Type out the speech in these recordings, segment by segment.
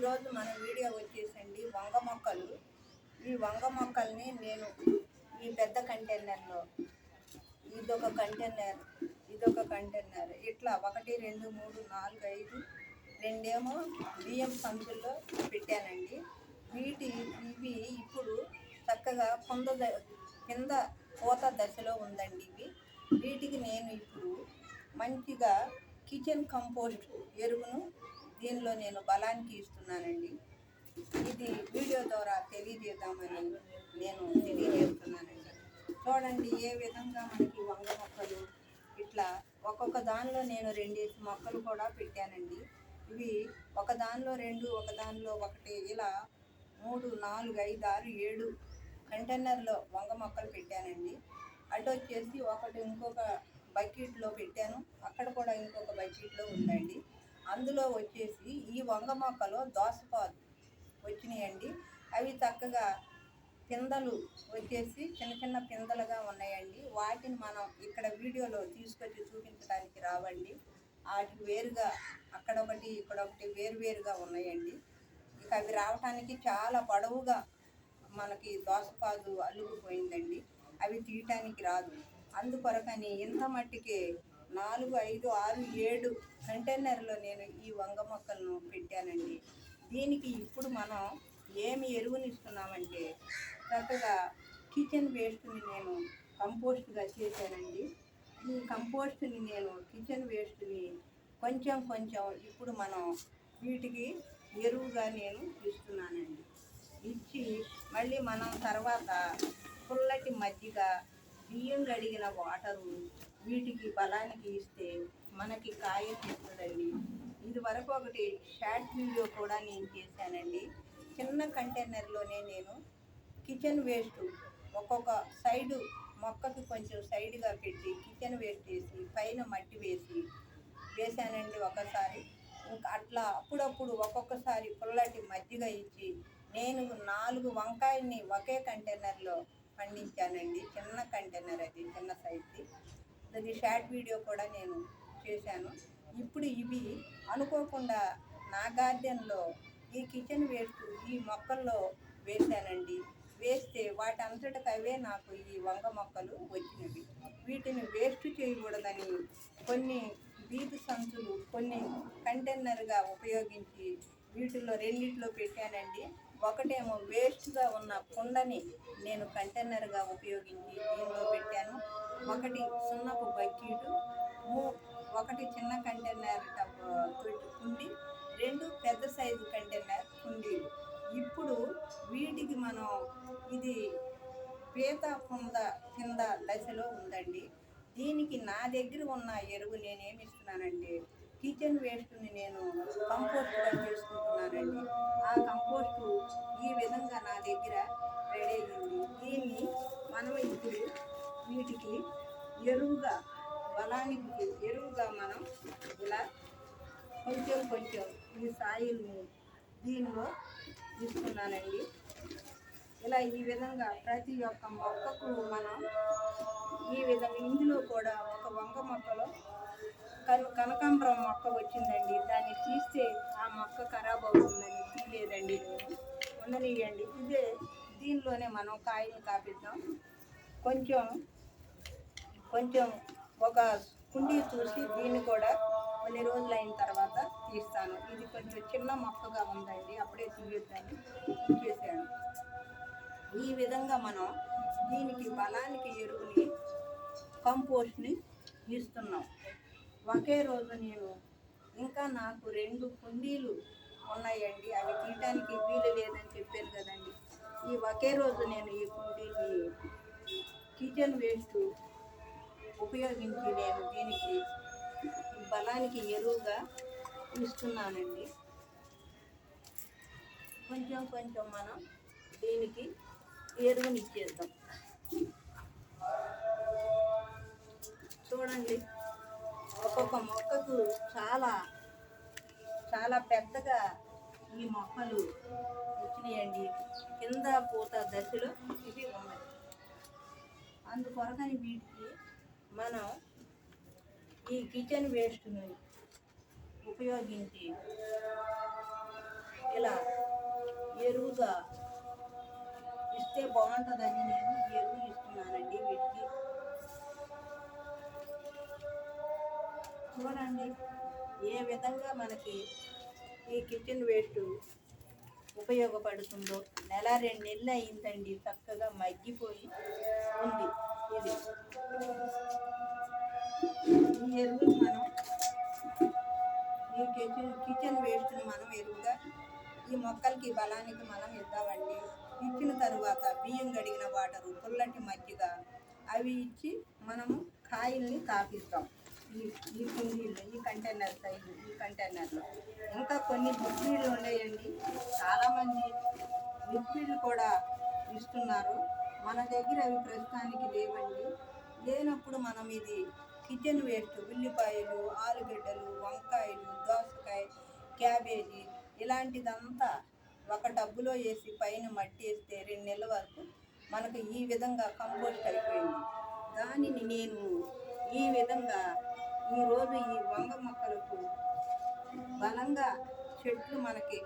ఈరోజు మన వీడియో వచ్చేసండి వంగ మొక్కలు. ఈ వంగ మొక్కల్ని నేను ఈ పెద్ద కంటైనర్లో ఇదొక కంటైనర్ ఇట్లా 1 2 3 4 5 రెండేమో బియ్యం సంచుల్లో పెట్టానండి. ఇవి ఇప్పుడు చక్కగా కింద పూత దశలో ఉందండి. వీటికి నేను ఇప్పుడు మంచిగా కిచెన్ కంపోస్ట్ ఎరువును దీనిలో నేను బలానికి ఇస్తున్నానండి. ఇది వీడియో ద్వారా తెలియజేద్దామని నేను తెలియజేస్తున్నానండి. చూడండి ఏ విధంగా మనకి వంగ మొక్కలు ఇట్లా ఒక్కొక్క దానిలో నేను 2 మొక్కలు కూడా పెట్టానండి. ఇవి ఒక దానిలో 2, ఒక దానిలో 1 ఇలా 3 4 5 6 7 కంటైనర్లో వంగ మొక్కలు పెట్టానండి. అటు వచ్చేసి ఒకటి ఇంకొక బకెట్లో పెట్టాను, అక్కడ కూడా ఇంకొక బకెట్లో ఉందండి. అందులో వచ్చేసి ఈ వంగ మొక్కలో దోసపాదు వచ్చినాయండి. అవి చక్కగా పిందలు వచ్చేసి చిన్న చిన్న పిందలుగా ఉన్నాయండి. వాటిని మనం ఇక్కడ వీడియోలో తీసుకొచ్చి చూపించడానికి రావండి. వాటికి వేరుగా అక్కడొకటి ఇక్కడొకటి వేరువేరుగా ఉన్నాయండి. ఇక అవి రావటానికి చాలా పొడవుగా మనకి దోసపాదు అల్లుకుపోయిందండి. అవి తీయటానికి రాదు. అందుకొరకని ఇంత మట్టికే 4 5 6 7 కంటైనర్లో నేను ఈ వంగ మొక్కలను పెట్టానండి. దీనికి ఇప్పుడు మనం ఏమి ఎరువునిస్తున్నామంటే చక్కగా కిచెన్ వేస్ట్ని నేను కంపోస్ట్గా చేశానండి. ఈ కంపోస్ట్ని నేను కిచెన్ వేస్ట్ని కొంచెం ఇప్పుడు మనం వీటికి ఎరువుగా నేను ఇస్తున్నానండి. ఇచ్చి మళ్ళీ మనం తర్వాత పుల్లటి మజ్జిగ, బియ్యం కడిగిన వాటరు వీటికి బలానికి ఇస్తే మనకి కాయ తీస్తుందండి. ఇది వరకు ఒకటి షార్ట్ వీడియో కూడా నేను చేశానండి. చిన్న కంటైనర్లోనే నేను కిచెన్ వేస్ట్ ఒక్కొక్క సైడు మొక్కకి కొంచెం సైడ్గా పెట్టి కిచెన్ వేస్ట్ వేసి పైన మట్టి వేసానండి ఒకసారి. ఇంకా అట్లా అప్పుడప్పుడు ఒక్కొక్కసారి పుల్లటి మజ్జిగ ఇచ్చి నేను 4 వంకాయల్ని ఒకే కంటైనర్లో పండించానండి. చిన్న కంటైనర్, అది చిన్న సైజుది. అది షార్ట్ వీడియో కూడా నేను చేశాను. ఇప్పుడు ఇవి అనుకోకుండా నా గార్డెన్లో ఈ కిచెన్ వేస్ట్ ఈ మొక్కల్లో వేసానండి. వేస్తే వాటి అంతటికి అవే నాకు ఈ వంగ మొక్కలు వచ్చినవి. వీటిని వేస్ట్ చేయకూడదని కొన్ని బీటు సంచులు కొన్ని కంటైనర్గా ఉపయోగించి వీటిల్లో 2 పెట్టానండి. ఒకటేమో వేస్ట్గా ఉన్న కుండని నేను కంటైనర్గా ఉపయోగించి దీనిలో పెట్టాను. ఒకటి సున్నపు బకెట్, ఒకటి చిన్న కంటైనర్ కుండి, 2 పెద్ద సైజు కంటైనర్ కుండీలు. ఇప్పుడు వీటికి మనం ఇది పీత కింద దశలో ఉందండి. దీనికి నా దగ్గర ఉన్న ఎరువు నేనేమి ఇస్తున్నానంటే కిచెన్ వేస్ట్ని నేను కంపోస్ట్గా చేసుకుంటున్నానండి. ఆ కంపోస్టు ఈ విధంగా నా దగ్గర రెడీ అయ్యింది. దీన్ని మనం ఇప్పుడు వీటికి ఎరువుగా బలానికి ఎరువుగా మనం ఇలా కొంచెం ఈ సాయిల్ని దీనిలో ఇస్తున్నానండి. ఇలా ఈ విధంగా ప్రతి ఒక్క మొక్కకు మనం ఈ విధంగా ఇందులో కూడా ఒక వంగ మొక్కలో కనకాంబరం మొక్క వచ్చిందండి. దాన్ని తీస్తే ఆ మొక్క ఖరాబ్ అవుతుందని తీయలేదండి నేను. ఉండనియండి, దీనిలోనే మనం కాయలు కాపిద్దాం. కొంచెం ఒక కుండీ చూసి దీన్ని కూడా కొన్ని రోజులు అయిన తర్వాత తీస్తాను. ఇది కొంచెం చిన్న మొక్కగా ఉందండి, అప్పుడే తీయొద్దని తీసేసాను. ఈ విధంగా మనం దీనికి బలానికి ఎరువుని కంపోస్ట్ని ఇస్తున్నాం. ఒకే రోజు నేను ఇంకా నాకు 2 కుండీలు ఉన్నాయండి. అవి తీయటానికి వీలు లేదని చెప్పాను కదండి. ఈ ఒకే రోజు నేను ఈ కుండీని కిచెన్ వేస్ట్ ఉపయోగించి నేను దీనికి బలానికి ఎరువుగా ఇస్తున్నానండి. కొంచెం మనం దీనికి ఎరువునిచ్చేద్దాం. చూడండి, ఒక్కొక్క మొక్కకు చాలా పెద్దగా ఈ మొక్కలు వచ్చినాయండి. కింద పూత దశలో ఇవి ఉన్నాయి. అందుకొరకని వీటికి మనం ఈ కిచెన్ వేస్ట్ని ఉపయోగించి ఇలా ఎరువుగా ఇస్తే బాగుంటుందని నేను ఈ ఎరువు ఇస్తున్నానండి వీటికి. చూడండి ఏ విధంగా మనకి ఈ కిచెన్ వేస్ట్ ఉపయోగపడుతుందో. నెల 2 నెలలు అయిందండి, చక్కగా మగ్గిపోయి ఉంది ఇది. ఈ ఎరువును మనం ఈ కిచెన్ వేస్ట్ని మనం ఎరువుగా ఈ మొక్కలకి బలానికి మనం ఇద్దామండి. ఇచ్చిన తరువాత బియ్యం గడిగిన వాటరు, పుల్లటి మజ్జిగ అవి ఇచ్చి మనము కాయల్ని కాపిస్తాం. ఈ కుండీలు, ఈ కంటైనర్ సైజు, ఈ కంటైనర్లో ఇంకా కొన్ని లిక్విడ్లు ఉన్నాయండి. చాలామంది లిక్విడ్లు కూడా ఇస్తున్నారు. మన దగ్గర అవి ప్రస్తుతానికి లేవండి. లేనప్పుడు మనం ఇది కిచెన్ వేస్ట్, ఉల్లిపాయలు, ఆలుగడ్డలు, వంకాయలు, దోసకాయ, క్యాబేజీ ఇలాంటిదంతా ఒక టబ్బులో వేసి పైన మట్టి వేస్తే 2 నెలల వరకు మనకు ఈ విధంగా కంపోస్ట్ అయిపోయింది. దానిని నేను ఈ విధంగా ఈరోజు ఈ వంగ మొక్కలకు బలంగా చెట్లు మనకి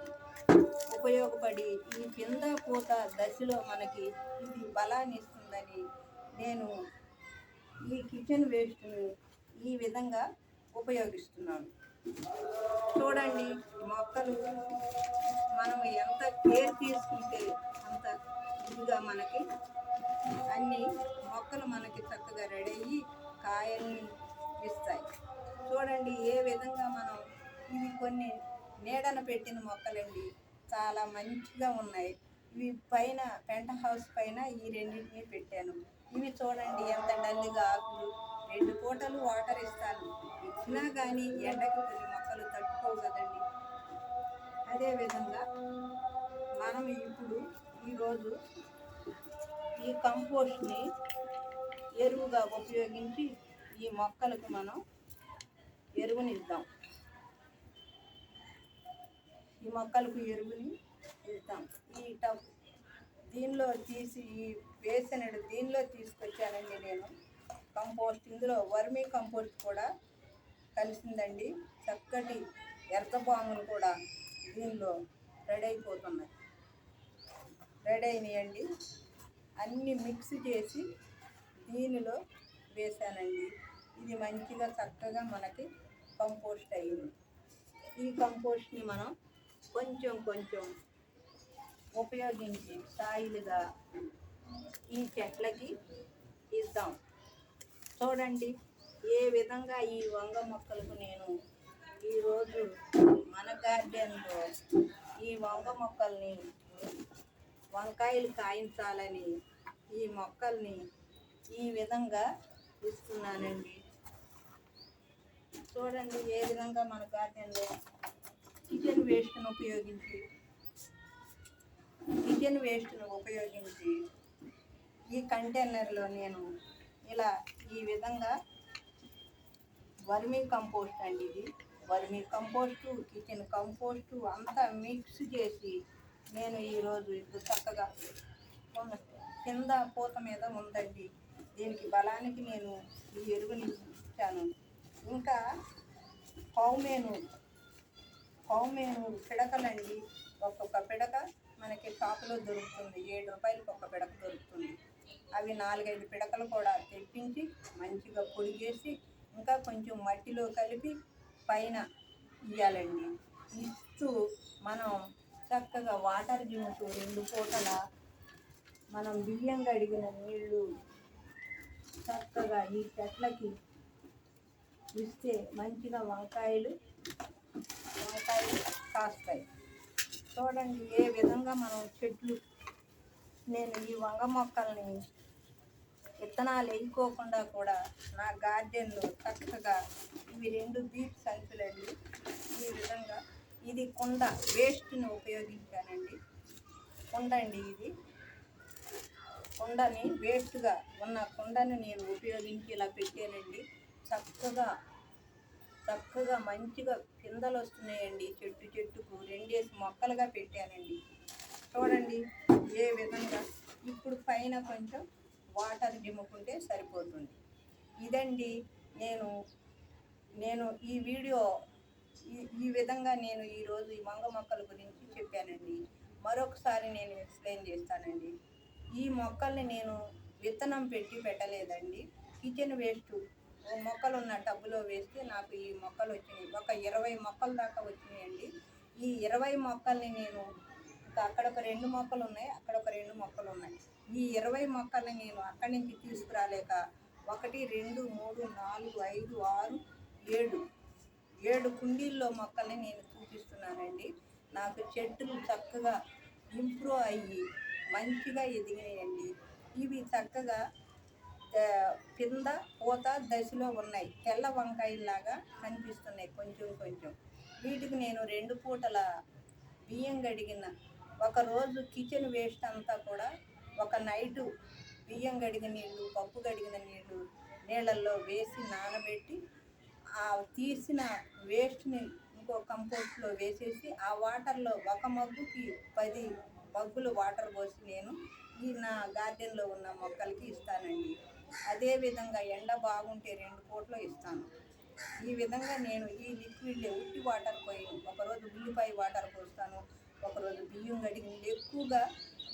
ఉపయోగపడి ఈ కింద పూత దశలో మనకి ఇది బలాన్ని ఇస్తుందని నేను ఈ కిచెన్ వేస్ట్ని ఈ విధంగా ఉపయోగిస్తున్నాను. చూడండి మొక్కలు మనం ఎంత కేర్ తీసుకుంటే అంత ఇదిగా మనకి అన్ని మొక్కలు మనకి చక్కగా రెడీ అయ్యి కాయల్ని ఇస్తాయి. చూడండి ఏ విధంగా మనం ఇవి కొన్ని నీడన పెట్టిన మొక్కలండి, చాలా మంచిగా ఉన్నాయి. ఇవి పైన పెంట హౌస్ పైన ఈ రెండింటిని పెట్టాను. ఇవి చూడండి ఎంత డల్గా ఆకులు. 2 పూటలు వాటర్ ఇస్తాను, ఇచ్చినా కానీ ఎండకి కొన్ని మొక్కలు తట్టుకోవు కదండి. అదేవిధంగా మనం ఇప్పుడు ఈరోజు ఈ కంపోస్ట్ని ఎరువుగా ఉపయోగించి ఈ మొక్కలకు మనం ఎరువునిద్దాం. ఈ మొక్కలకు ఎరువుని ఇద్దాం. ఈ టబ్ దీనిలో తీసి ఈ వేసినడు దీనిలో తీసుకొచ్చానండి నేను కంపోస్ట్. ఇందులో వర్మీ కంపోస్ట్ కూడా కలిసిందండి. చక్కటి ఎర్ర బాములు కూడా దీనిలో రెడీ అయినాయండి. అన్నీ మిక్స్ చేసి దీనిలో వేసానండి. ఇది మంచిగా చక్కగా మనకి కంపోస్ట్ అయ్యింది. ఈ కంపోస్ట్ని మనం కొంచెం కొంచెం ఉపయోగించి సాయిలుగా ఈ చెట్లకి ఇద్దాం. చూడండి ఏ విధంగా ఈ వంగ మొక్కలకు నేను ఈరోజు మన గార్డెన్లో ఈ వంగ మొక్కల్ని, వంకాయలు కాయించాలని ఈ మొక్కల్ని ఈ విధంగా ఇస్తున్నానండి. చూడండి ఏ విధంగా మన గార్డెన్లో కిచెన్ వేస్ట్ను ఉపయోగించి ఈ కంటైనర్లో నేను ఇలా ఈ విధంగా వర్మీ కంపోస్ట్ అండి, ఇది వర్మీ కంపోస్టు, కిచెన్ కంపోస్టు అంతా మిక్స్ చేసి నేను ఈరోజు ఇప్పుడు చక్కగా కింద పూత మీద ఉందండి. దీనికి బలానికి నేను ఈ ఎరువుని ఇచ్చాను. ఇంకా కౌమేను పిడకలండి. ఒక్కొక్క పిడక మనకి షాపులో దొరుకుతుంది, 7 రూపాయలకి ఒక పిడక దొరుకుతుంది. అవి 4-5 పిడకలు కూడా తెప్పించి మంచిగా పొడి చేసి ఇంకా కొంచెం మట్టిలో కలిపి పైన ఇవ్వాలండి. ఇస్తూ మనం చక్కగా వాటర్ జిమ్ముతూ 2 పూటల మనం బియ్యం కడిగిన నీళ్ళు చక్కగా ఈ చెట్లకి ఇస్తే మంచిగా వంకాయలు కాస్తాయి. చూడండి ఏ విధంగా మనం చెట్లు, నేను ఈ వంగ మొక్కల్ని విత్తనాలు వేసుకోకుండా కూడా నా గార్డెన్లో చక్కగా ఇవి 2 బీట్ సంచులండి. ఈ విధంగా ఇది కుండ వేస్ట్ని ఉపయోగించానండి. కుండ అండి, ఇది కుండని వేస్ట్గా ఉన్న కుండని నేను ఉపయోగించి ఇలా పెట్టానండి. చక్కగా మంచిగా కిందలు వస్తున్నాయండి. చెట్టుకు 2 మొక్కలుగా పెట్టానండి. చూడండి ఏ విధంగా. ఇప్పుడు పైన కొంచెం వాటర్ జిమ్ముకుంటే సరిపోతుంది. ఇదండి నేను ఈ వీడియో ఈ విధంగా నేను ఈరోజు ఈ వంగ మొక్కల గురించి చెప్పానండి. మరొకసారి నేను ఎక్స్ప్లెయిన్ చేస్తానండి. ఈ మొక్కల్ని నేను విత్తనం పెట్టి పెట్టలేదండి. కిచెన్ వేస్ట్ మొక్కలు ఉన్న టబ్బులో వేస్తే నాకు ఈ మొక్కలు వచ్చినాయి. ఒక 20 మొక్కల దాకా వచ్చినాయండి. ఈ 20 మొక్కల్ని నేను అక్కడ ఒక 2 మొక్కలు ఉన్నాయి, అక్కడ ఒక 2 మొక్కలు ఉన్నాయి. ఈ 20 మొక్కల్ని నేను అక్కడి నుంచి తీసుకురాలేక 1, 2, 3, 4, 5, 6, 7 కుండీల్లో మొక్కల్ని నేను చూపిస్తున్నానండి. నాకు చెట్లు చక్కగా ఇంప్రూవ్ అయ్యి మంచిగా ఎదిగినాయండి. ఇవి చక్కగా కింద పూత దశలో ఉన్నాయి. తెల్ల వంకాయలాగా కనిపిస్తున్నాయి కొంచెం. వీటికి నేను 2 పూటల బియ్యం కడిగిన ఒకరోజు కిచెన్ వేస్ట్ అంతా కూడా ఒక నైటు బియ్యం కడిగిన నీళ్ళు, పప్పు కడిగిన నీళ్ళల్లో వేసి నానబెట్టి ఆ తీసిన వేస్ట్ని ఇంకో కంపోస్ట్లో వేసేసి ఆ వాటర్లో ఒక మగ్గుకి 10 మగ్గులు వాటర్ పోసి నేను ఈ నా గార్డెన్లో ఉన్న మొక్కలకి ఇస్తానండి. అదేవిధంగా ఎండ బాగుంటే 2 పూటలు ఇస్తాను. ఈ విధంగా నేను ఈ లిక్విడ్ ఉట్టి వాటర్ పోయి ఒకరోజు ఉల్లిపాయ వాటర్ పోస్తాను, ఒకరోజు బియ్యం కడిగింది. ఎక్కువగా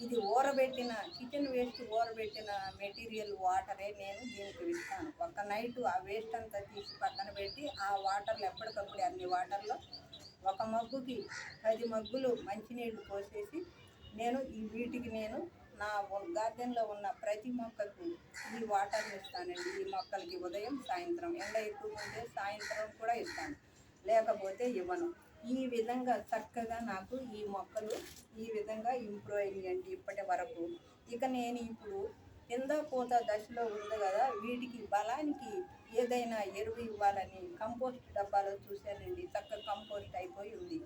ఇది ఊరబెట్టిన కిచెన్ వేస్ట్ ఊరబెట్టిన మెటీరియల్ వాటరే నేను దీనికి ఇస్తాను. ఒక నైటు ఆ వేస్ట్ అంతా తీసి పక్కన పెట్టి ఆ వాటర్లు ఎప్పటికప్పుడు అన్ని వాటర్లో ఒక మగ్గుకి 10 మగ్గులు మంచినీళ్ళు పోసేసి వీటికి నేను నా గార్డెన్లో ఉన్న ప్రతి మొక్కకు ఈ వాటర్ని ఇస్తానండి. ఈ మొక్కలకి ఉదయం సాయంత్రం ఎండ ఎక్కువ ఉంటే సాయంత్రం కూడా ఇస్తాను, లేకపోతే ఇవ్వను. ఈ విధంగా చక్కగా నాకు ఈ మొక్కలు ఈ విధంగా ఇంప్రూవ్ అయ్యాయండి ఇప్పటి వరకు. ఇక నేను ఇప్పుడు కింద పూత దశలో ఉంది కదా, వీటికి బలానికి ఏదైనా ఎరువు ఇవ్వాలని కంపోస్ట్ డబ్బాలో చూశానండి. చక్కగా కంపోస్ట్ అయిపోయి ఉంది.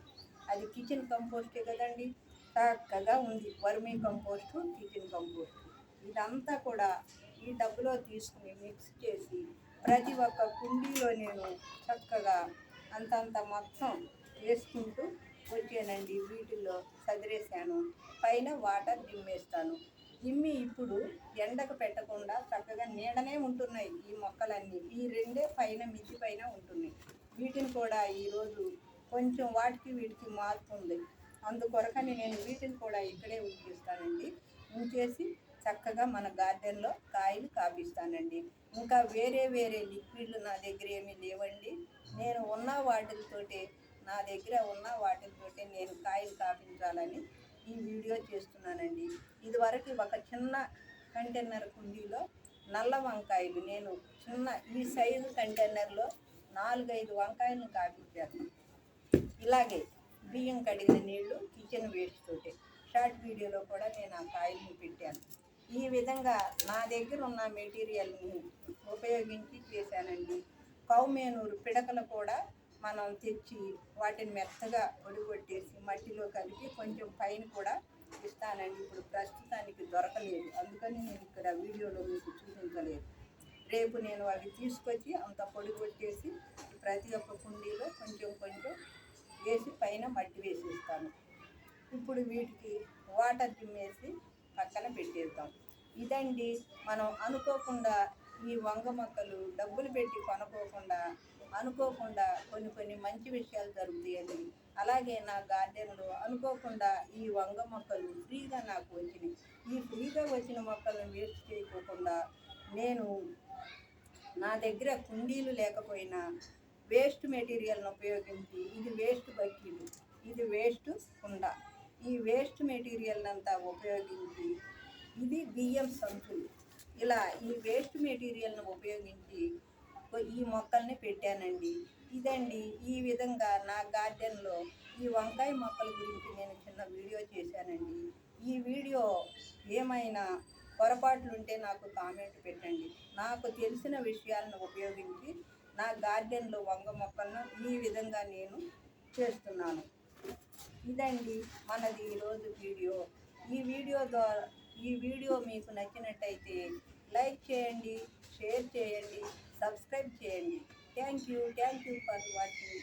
అది కిచెన్ కంపోస్టే కదండి, చక్కగా ఉంది. వర్మీ కంపోస్టు, కిచెన్ కంపోస్ట్ ఇదంతా కూడా ఈ డబ్బులో తీసుకుని మిక్స్ చేసి ప్రతి ఒక్క కుండీలో నేను చక్కగా అంతంత మొత్తం వేసుకుంటూ వచ్చానండి. వీటిల్లో చదిరేసాను. పైన వాటర్ దిమ్మేస్తాను. దిమ్మి ఇప్పుడు ఎండకు పెట్టకుండా చక్కగా నీడనే ఉంటున్నాయి ఈ మొక్కలన్నీ. ఈ 2 పైన మిద్ది పైన ఉంటున్నాయి. వీటిని కూడా ఈరోజు కొంచెం వాటికి వీటికి మార్పు ఉంది. అందుకొరకని నేను వీటిని కూడా ఇక్కడే ఉంచేస్తానండి. ఉంచేసి చక్కగా మన గార్డెన్లో కాయలు కాపిస్తానండి. ఇంకా వేరే లిక్విడ్లు నా దగ్గర ఏమీ లేవండి. నేను ఉన్న వాటితోటే నేను కాయలు కాపించాలని ఈ వీడియో చేస్తున్నానండి. ఇదివరకు ఒక చిన్న కంటైనర్ కుండీలో నల్ల వంకాయలు నేను చిన్న ఈ సైజు కంటైనర్లో 4-5 వంకాయలను కాపించాను. ఇలాగే బియ్యం కడిగిన నీళ్లు కిచెన్ వేస్ట్ తోటి షార్ట్ వీడియోలో కూడా నేను ఆ కాయల్ని పెట్టాను. ఈ విధంగా నా దగ్గర ఉన్న మెటీరియల్ని ఉపయోగించి చేశానండి. కౌమేనూరు పిడకలు కూడా మనం తెచ్చి వాటిని మెత్తగా ఒడిగొట్టేసి మట్టిలో కలిపి కొంచెం పైన కూడా ఇస్తానండి. ఇప్పుడు ప్రస్తుతానికి దొరకలేదు, అందుకని నేను ఇక్కడ వీడియోలో మీకు చూపించలేదు. రేపు నేను అవి తీసుకొచ్చి అంత పొడిగొట్టేసి ప్రతి ఒక్క కుండీలో కొంచెం వేసి పైన మట్టి వేసిస్తాను. ఇప్పుడు వీటికి వాటర్ దిమ్మేసి పక్కన పెట్టేద్దాం. ఇదండి మనం అనుకోకుండా ఈ వంగ మొక్కలు డబ్బులు పెట్టి కొనుక్కోకుండా అనుకోకుండా కొన్ని మంచి విషయాలు జరుగుతాయండి. అలాగే నా గార్డెన్లో అనుకోకుండా ఈ వంగ మొక్కలు ఫ్రీగా నాకు వచ్చినాయి. ఈ ఫ్రీగా వచ్చిన మొక్కలను వేస్ట్ చేయకోకుండా నేను నా దగ్గర కుండీలు లేకపోయినా వేస్ట్ మెటీరియల్ను ఉపయోగించి ఇది వేస్ట్ బకెట్, ఇది వేస్ట్ కుండ, ఈ వేస్ట్ మెటీరియల్ అంతా ఉపయోగించి ఇది బియ్యం సంచులు, ఇలా ఈ వేస్ట్ మెటీరియల్ను ఉపయోగించి ఈ మొక్కల్ని పెట్టానండి. ఇదండి ఈ విధంగా నా గార్డెన్లో ఈ వంకాయ మొక్కల గురించి నేను చిన్న వీడియో చేశానండి. ఈ వీడియో ఏమైనా పొరపాట్లుంటే నాకు కామెంట్ పెట్టండి. నాకు తెలిసిన విషయాలను ఉపయోగించి నా గార్డెన్లో వంగ మొక్కలను ఈ విధంగా నేను చేస్తున్నాను. ఇదండి మనది ఈరోజు వీడియో. ఈ వీడియో మీకు నచ్చినట్టయితే లైక్ చేయండి, షేర్ చేయండి, సబ్స్క్రైబ్ చేయండి. Thank you for watching.